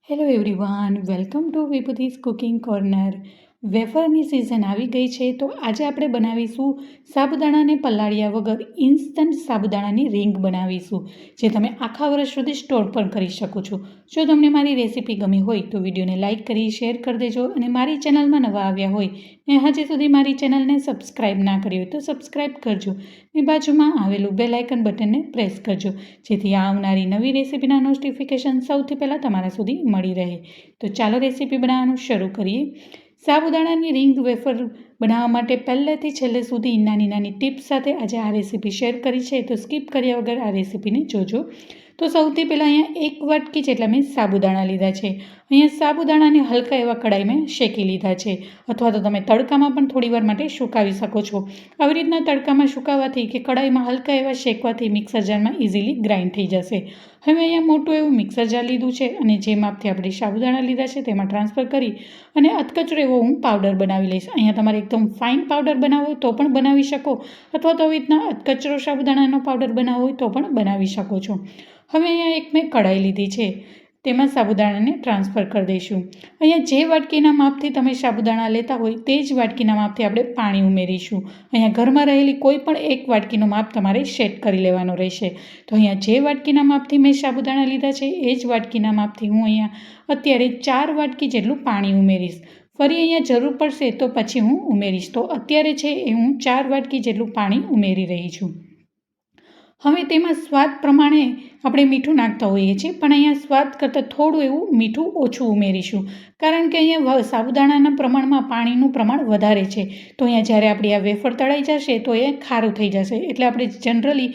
Hello everyone, welcome to Vibhuti's cooking corner. વેફરની season આવી ગઈ છે તો આજે આપણે બનાવીશું સાબુદાણાને પલાળ્યા વગર ઇન્સ્ટન્ટ સાબુદાણાની રીંગ બનાવીશું, જે તમે આખા વર્ષ સુધી સ્ટોર પણ કરી શકો છો. જો તમને મારી રેસીપી ગમી હોય તો વિડીયોને લાઇક કરી શેર કરી દેજો, અને મારી ચેનલમાં નવા આવ્યા હોય ને હજી સુધી મારી ચેનલને સબસ્ક્રાઈબ ના કરી હોય તો સબસ્ક્રાઈબ કરજો ને બાજુમાં આવેલું બેલ આઇકન બટનને પ્રેસ કરજો, જેથી આવનારી નવી રેસીપીના નોટિફિકેશન સૌથી પહેલાં તમારા સુધી મળી રહે. તો ચાલો રેસીપી બનાવવાનું શરૂ કરીએ. સાબુદાણાની રીંગ વેફર બનાવવા માટે પહેલેથી છેલ્લે સુધી નાની નાની ટિપ્સ સાથે આજે આ રેસીપી શેર કરી છે, તો સ્કીપ કર્યા વગર આ રેસીપીને જોજો. તો સૌથી પહેલાં અહીંયા 1 વાટકી જેટલા મેં સાબુદાણા લીધા છે. અહીંયા સાબુદાણાને હલકા એવા કડાઈમાં શેકી લીધા છે, અથવા તો તમે તડકામાં પણ થોડીવાર માટે સુકાવી શકો છો. આવી રીતના તડકામાં સુકાવવાથી કે કડાઈમાં હલકા એવા શેકવાથી મિક્સર જારમાં ઇઝીલી ગ્રાઇન્ડ થઈ જશે. હવે અહીંયા મોટું એવું મિક્સર જાર લીધું છે, અને જે માપથી આપણે સાબુદાણા લીધા છે તેમાં ટ્રાન્સફર કરી અને અધકચરો એવો હું પાવડર બનાવી લઈશ. અહીંયા તમારે એકદમ ફાઇન પાવડર બનાવવો હોય તો પણ બનાવી શકો, અથવા તો આવી રીતના અધકચરો સાબુદાણાનો પાવડર બનાવવો હોય તો પણ બનાવી શકો છો. હવે અહીંયા એક મેં કઢાઈ લીધી છે, તેમાં સાબુદાણાને ટ્રાન્સફર કરી દઈશું. અહીંયા જે વાટકીના માપથી તમે સાબુદાણા લેતા હોય તે જ વાટકીના માપથી આપણે પાણી ઉમેરીશું. અહીંયા ઘરમાં રહેલી કોઈ પણ એક વાટકીનું માપ તમારે સેટ કરી લેવાનો રહેશે. તો અહીંયા જે વાટકીના માપથી મેં સાબુદાણા લીધા છે એ જ વાટકીના માપથી હું અહીંયા અત્યારે 4 વાટકી જેટલું પાણી ઉમેરીશ. ફરી અહીંયા જરૂર પડશે તો પછી હું ઉમેરીશ. તો અત્યારે છે એ હું 4 વાટકી જેટલું પાણી ઉમેરી રહી છું. હવે તેમાં સ્વાદ પ્રમાણે આપણે મીઠું નાખતા હોઈએ છીએ, પણ અહીંયા સ્વાદ કરતાં થોડું એવું મીઠું ઓછું ઉમેરીશું, કારણ કે અહીંયા સાબુદાણાના પ્રમાણમાં પાણીનું પ્રમાણ વધારે છે. તો અહીંયા જ્યારે આપણી આ વેફર તળાઈ જશે તો એ ખારું થઈ જશે, એટલે આપણે જનરલી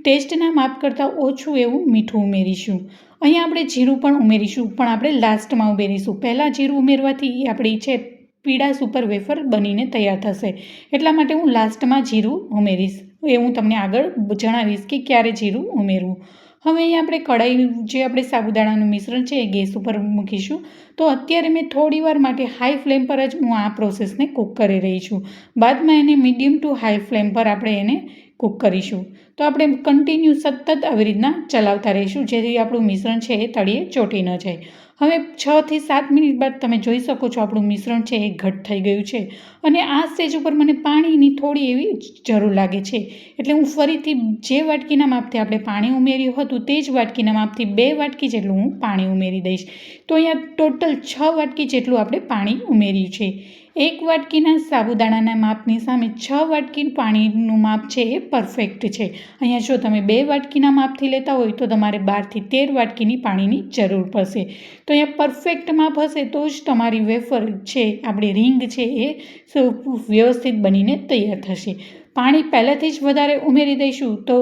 ટેસ્ટના માપ કરતાં ઓછું એવું મીઠું ઉમેરીશું. અહીંયા આપણે જીરું પણ ઉમેરીશું, પણ આપણે લાસ્ટમાં ઉમેરીશું. પહેલાં જીરું ઉમેરવાથી આપણી છે પીળાશ ઉપર વેફર બનીને તૈયાર થશે, એટલા માટે હું લાસ્ટમાં જીરું ઉમેરીશ. એ હું તમને આગળ જણાવીશ કે ક્યારે જીરું ઉમેરવું. હવે અહીંયા આપણે કઢાઈ જે આપણે સાબુદાણાનું મિશ્રણ છે એ ગેસ ઉપર મૂકીશું. તો અત્યારે મેં થોડીવાર માટે હાઈ ફ્લેમ પર જ હું આ પ્રોસેસને કૂક કરી રહી છું. બાદમાં એને મીડિયમ ટુ હાઈ ફ્લેમ પર આપણે એને કૂક કરીશું. તો આપણે કન્ટિન્યુ સતત આવી રીતના ચલાવતા રહીશું, જેથી આપણું મિશ્રણ છે એ તળિયે ચોંટી ન જાય. હવે 6 થી 7 મિનિટ બાદ તમે જોઈ શકો છો આપણું મિશ્રણ છે એ ઘટ થઈ ગયું છે, અને આ સ્ટેજ ઉપર મને પાણીની થોડી એવી જરૂર લાગે છે. એટલે હું ફરીથી જે વાટકીના માપથી આપણે પાણી ઉમેર્યું હતું તે જ વાટકીના માપથી 2 વાટકી જેટલું હું પાણી ઉમેરી દઈશ. તો અહીંયા ટોટલ 6 વાટકી જેટલું આપણે પાણી ઉમેર્યું છે. 1 વાટકીના સાબુદાણાના માપની સામે 6 વાટકી પાણીનું માપ છે એ પરફેક્ટ છે. અહીંયા જો તમે 2 વાટકીના માપથી લેતા હોય તો તમારે 12 થી 13 વાટકીની પાણીની જરૂર પડશે. તો અહીંયા પરફેક્ટ માપ હશે તો જ તમારી વેફર છે, આપણી રીંગ છે એ વ્યવસ્થિત બનીને તૈયાર થશે. પાણી પહેલાંથી જ વધારે ઉમેરી દઈશું તો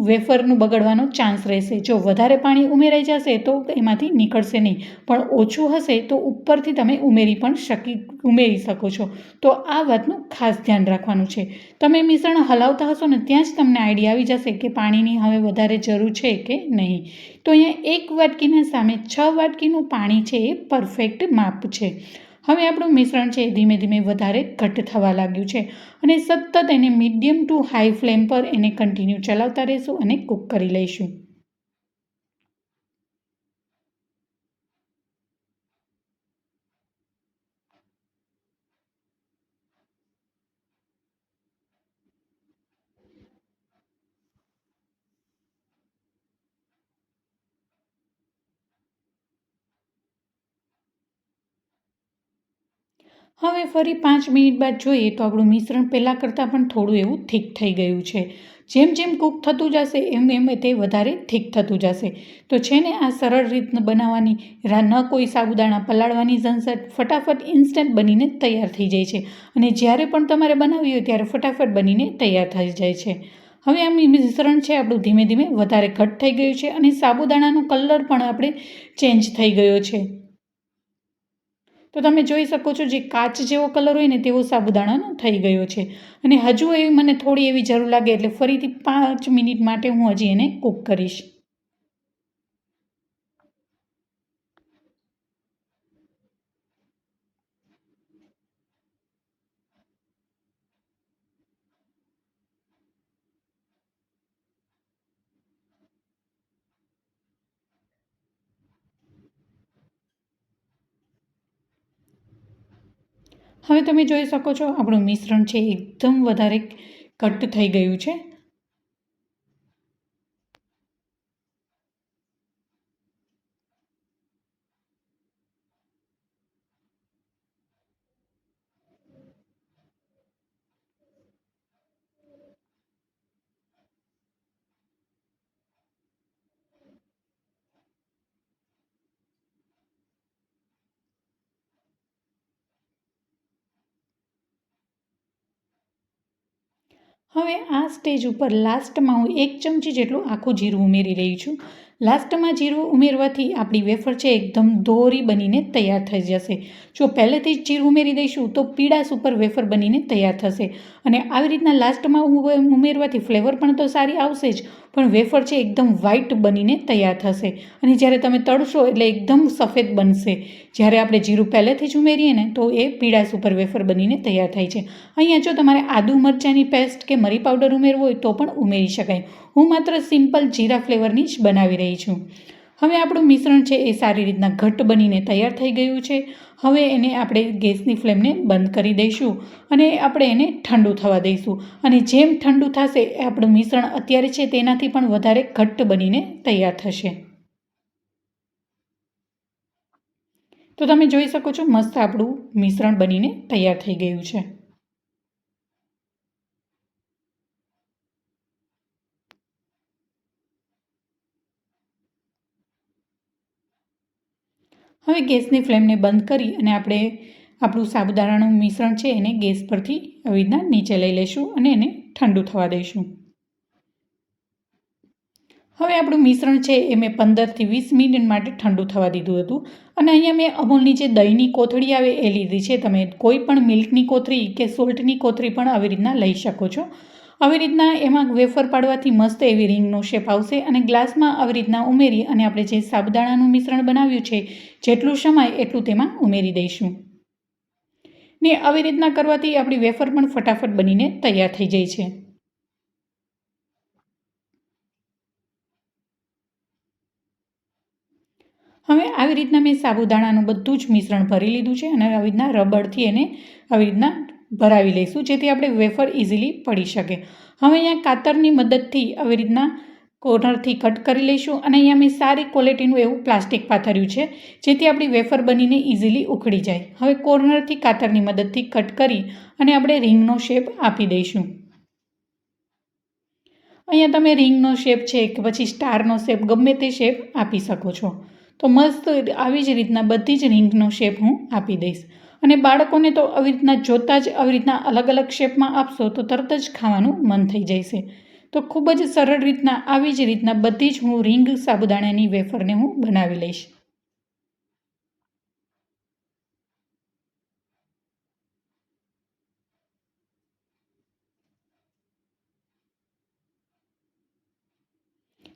વેફરનું બગડવાનો ચાન્સ રહેશે. જો વધારે પાણી ઉમેરાઈ જશે તો એમાંથી નીકળશે નહીં, પણ ઓછું હશે તો ઉપરથી તમે ઉમેરી શકો છો. તો આ વાતનું ખાસ ધ્યાન રાખવાનું છે. તમે મિશ્રણ હલાવતા હશો ને ત્યાં જ તમને આઈડિયા આવી જશે કે પાણીની હવે વધારે જરૂર છે કે નહીં. તો અહીંયા 1 વાટકીના સામે 6 વાટકીનું પાણી છે એ પરફેક્ટ માપ છે. હવે આપણું મિશ્રણ છે એ ધીમે ધીમે વધારે ઘટ્ટ થવા લાગ્યું છે, અને સતત એને મીડિયમ ટુ હાઈ ફ્લેમ પર એને કન્ટિન્યુ ચલાવતા રહીશું અને કૂક કરી લઈશું. હવે ફરી 5 મિનિટ બાદ જોઈએ તો આપણું મિશ્રણ પહેલાં કરતાં પણ થોડું એવું થીક થઈ ગયું છે. જેમ જેમ કૂક થતું જશે એમ એમ તે વધારે થીક થતું જશે. તો છે ને આ સરળ રીત બનાવવાની, ન કોઈ સાબુદાણા પલાળવાની ઝંઝટ, ફટાફટ ઇન્સ્ટન્ટ બનીને તૈયાર થઈ જાય છે, અને જ્યારે પણ તમારે બનાવવી હોય ત્યારે ફટાફટ બનીને તૈયાર થઈ જાય છે. હવે આ મિશ્રણ છે આપણું ધીમે ધીમે વધારે ઘટ થઈ ગયું છે, અને સાબુદાણાનો કલર પણ આપણે ચેન્જ થઈ ગયો છે. તો તમે જોઈ શકો છો જે કાચ જેવો કલર હોય ને તેવો સાબુદાણાનો થઈ ગયો છે, અને હજુ એવી મને થોડી એવી જરૂર લાગે એટલે ફરીથી 5 મિનિટ માટે હું હજી એને કૂક કરીશ. હવે તમે જોઈ શકો છો આપણું મિશ્રણ છે એકદમ વધારે ઘટ્ટ થઈ ગયું છે. હવે આ સ્ટેજ ઉપર લાસ્ટમાં હું 1 ચમચી જેટલું આખું જીરું ઉમેરી રહી છું. લાસ્ટમાં જીરું ઉમેરવાથી આપણી વેફર છે એકદમ દોરી બનીને તૈયાર થઈ જશે. જો પહેલેથી જ જીરું ઉમેરી દઈશું તો પીળાશ ઉપર વેફર બનીને તૈયાર થશે. અને આવી રીતના લાસ્ટમાં ઉમેરવાથી ફ્લેવર પણ તો સારી આવશે જ, પણ વેફર છે એકદમ વ્હાઈટ બનીને તૈયાર થશે. અને જ્યારે તમે તળશો એટલે એકદમ સફેદ બનશે. જ્યારે આપણે જીરું પહેલેથી જ ઉમેરીએ ને તો એ પીળાશ ઉપર વેફર બનીને તૈયાર થાય છે. અહીંયા જો તમારે આદુ મરચાંની પેસ્ટ કે મરી પાવડર ઉમેરવો હોય તો પણ ઉમેરી શકાય. હું માત્ર સિમ્પલ જીરા ફ્લેવરની જ બનાવી રહી છું. હવે આપણું મિશ્રણ છે એ સારી રીતના ઘટ્ટ બનીને તૈયાર થઈ ગયું છે. હવે એને આપણે ગેસની ફ્લેમને બંધ કરી દઈશું અને આપણે એને ઠંડુ થવા દઈશું. અને જેમ ઠંડુ થશે એ આપણું મિશ્રણ અત્યારે છે તેનાથી પણ વધારે ઘટ્ટ બનીને તૈયાર થશે. તો તમે જોઈ શકો છો મસ્ત આપણું મિશ્રણ બનીને તૈયાર થઈ ગયું છે. હવે ગેસની ફ્લેમને બંધ કરી અને આપણે આપણું સાબુદાણાનું મિશ્રણ છે એને ગેસ પરથી આવી રીતના નીચે લઈ લઈશું અને એને ઠંડુ થવા દઈશું. હવે આપણું મિશ્રણ છે એ મેં 15થી 20 મિનિટ માટે ઠંડુ થવા દીધું હતું. અને અહીંયા મેં અમૂલની જે દહીંની કોથળી આવે એ લીધી છે. તમે કોઈ પણ મિલ્કની કોથળી કે સોલ્ટની કોથળી પણ આવી રીતના લઈ શકો છો. આવી રીતના એમાં વેફર પાડવાથી મસ્ત એવી રિંગનો શેપ આવશે. અને ગ્લાસમાં આવી રીતના ઉમેરી અને આપણે જે સાબુદાણાનું મિશ્રણ બનાવ્યું છે જેટલું સમાય એટલું તેમાં ઉમેરી દઈશું. ને આવી રીતના કરવાથી આપણી વેફર પણ ફટાફટ બનીને તૈયાર થઈ જાય છે. હવે આવી રીતના મેં સાબુદાણાનું બધું જ મિશ્રણ ભરી લીધું છે અને આવી રીતના રબરથી એને આવી રીતના ભરાવી લઈશું જેથી આપણે વેફર ઇઝીલી પડી શકે. હવે અહીંયા કાતરની મદદથી આવી રીતના કોર્નરથી કટ કરી લઈશું અને અહીંયા મેં સારી ક્વોલિટીનું એવું પ્લાસ્ટિક પાથર્યું છે જેથી આપણી વેફર બનીને ઇઝીલી ઉખડી જાય. હવે કોર્નરથી કાતરની મદદથી કટ કરી અને આપણે રિંગનો શેપ આપી દઈશું. અહીંયા તમે રિંગનો શેપ છે કે પછી સ્ટારનો શેપ ગમે તે શેપ આપી શકો છો. તો મસ્ત આવી જ રીતના બધી જ રિંગનો શેપ હું આપી દઈશ. અને બાળકોને તો આવી રીતના જોતાં જ આવી રીતના અલગ અલગ શેપમાં આપશો તો તરત જ ખાવાનું મન થઈ જશે. તો ખૂબ જ સરળ રીતના આવી જ રીતના બધી જ હું રિંગ સાબુદાણાની વેફરને હું બનાવી લઈશ.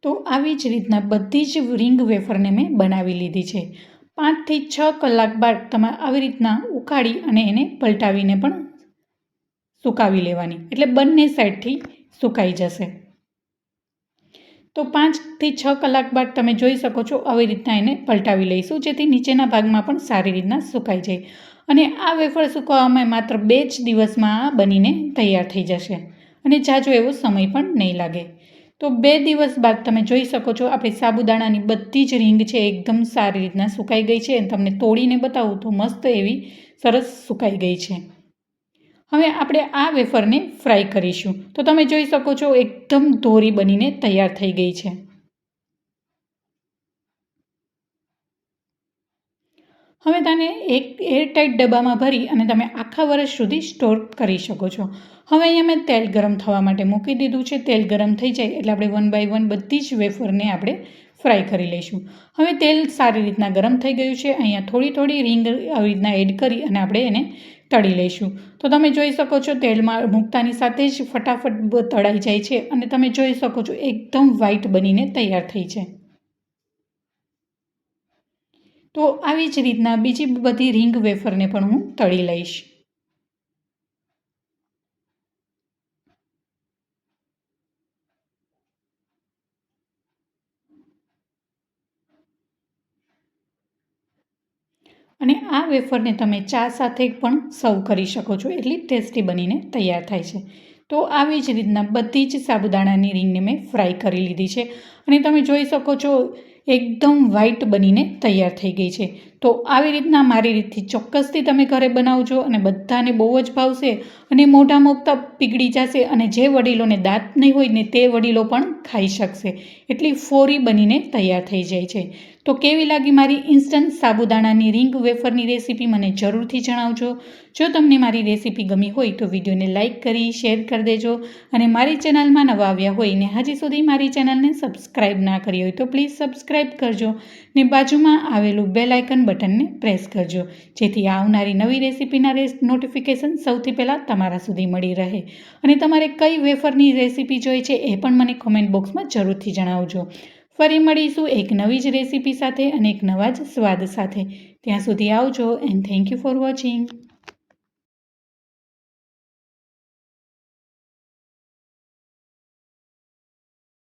તો આવી જ રીતના બધી જ રિંગ વેફરને મેં બનાવી લીધી છે. 5થી 6 કલાક બાદ તમે આવી રીતના ઉકાળી અને એને પલટાવીને પણ સુકાવી લેવાની, એટલે બંને સાઈડથી સુકાઈ જશે. તો 5થી 6 કલાક બાદ તમે જોઈ શકો છો આવી રીતના એને પલટાવી લઈશું જેથી નીચેના ભાગમાં પણ સારી રીતના સુકાઈ જાય. અને આ વેફર સુકવવામાં માત્ર 2 જ દિવસમાં બનીને તૈયાર થઈ જશે અને ઝાઝો એવો સમય પણ નહીં લાગે. તો 2 દિવસ બાદ તમે જોઈ શકો છો આપણી સાબુદાણાની બધી જ રિંગ છે એકદમ સારી રીતના સુકાઈ ગઈ છે. અને તમને તોડીને બતાવું તો મસ્ત એવી સરસ સુકાઈ ગઈ છે. હવે આપણે આ વેફરને ફ્રાય કરીશું. તો તમે જોઈ શકો છો એકદમ ધોરી બનીને તૈયાર થઈ ગઈ છે. હવે તેને એક એરટાઇટ ડબ્બામાં ભરી અને તમે આખા વર્ષ સુધી સ્ટોર કરી શકો છો. હવે અહીંયા મેં તેલ ગરમ થવા માટે મૂકી દીધું છે. તેલ ગરમ થઈ જાય એટલે આપણે 1 બાય 1 બધી જ વેફરને આપણે ફ્રાય કરી લઈશું. હવે તેલ સારી રીતના ગરમ થઈ ગયું છે. અહીંયા થોડી થોડી રિંગ આવી રીતના એડ કરી અને આપણે એને તળી લઈશું. તો તમે જોઈ શકો છો તેલમાં મૂકતાની સાથે જ ફટાફટ તળાઈ જાય છે અને તમે જોઈ શકો છો એકદમ વ્હાઈટ બનીને તૈયાર થઈ છે. તો આવી જ રીતના બીજી બધી રિંગ વેફરને પણ હું તળી લઈશ. અને આ વેફરને તમે ચા સાથે પણ સર્વ કરી શકો છો, એટલી ટેસ્ટી બનીને તૈયાર થાય છે. તો આવી જ રીતના બધી જ સાબુદાણાની રીંગને મેં ફ્રાય કરી લીધી છે અને તમે જોઈ શકો છો એકદમ વ્હાઈટ બનીને તૈયાર થઈ ગઈ છે. તો આવી રીતના મારી રીતથી ચોક્કસથી તમે ઘરે બનાવજો અને બધાને બહુ જ ભાવશે અને મોઢા મૂકતા પીગળી જશે અને જે વડીલોને દાંત નહીં હોય ને તે વડીલો પણ ખાઈ શકશે, એટલી ફોરી બનીને તૈયાર થઈ જાય છે. તો કેવી લાગી મારી ઇન્સ્ટન્ટ સાબુદાણાની રીંગ વેફરની રેસીપી મને જરૂરથી જણાવજો. જો તમને મારી રેસીપી ગમી હોય તો વિડીયોને લાઇક કરી શેર કરી દેજો અને મારી ચેનલમાં નવા આવ્યા હોય ને હજી સુધી મારી ચેનલને સબસ્ક્રાઈબ ના કરી હોય તો પ્લીઝ સબસ્ક્રાઈબ કરજો ને બાજુમાં આવેલું બેલ આઇકન બટનને પ્રેસ કરજો, જેથી આવનારી નવી રેસીપીના નોટિફિકેશન સૌથી પહેલાં તમારા સુધી મળી રહે. અને તમારે કઈ વેફરની રેસીપી જોઈએ છે એ પણ મને કોમેન્ટ બોક્સમાં જરૂરથી જણાવજો. ફરી મળીશું એક નવી જ રેસીપી સાથે અને એક નવા જ સ્વાદ સાથે. ત્યાં સુધી આવજો and thank you for watching.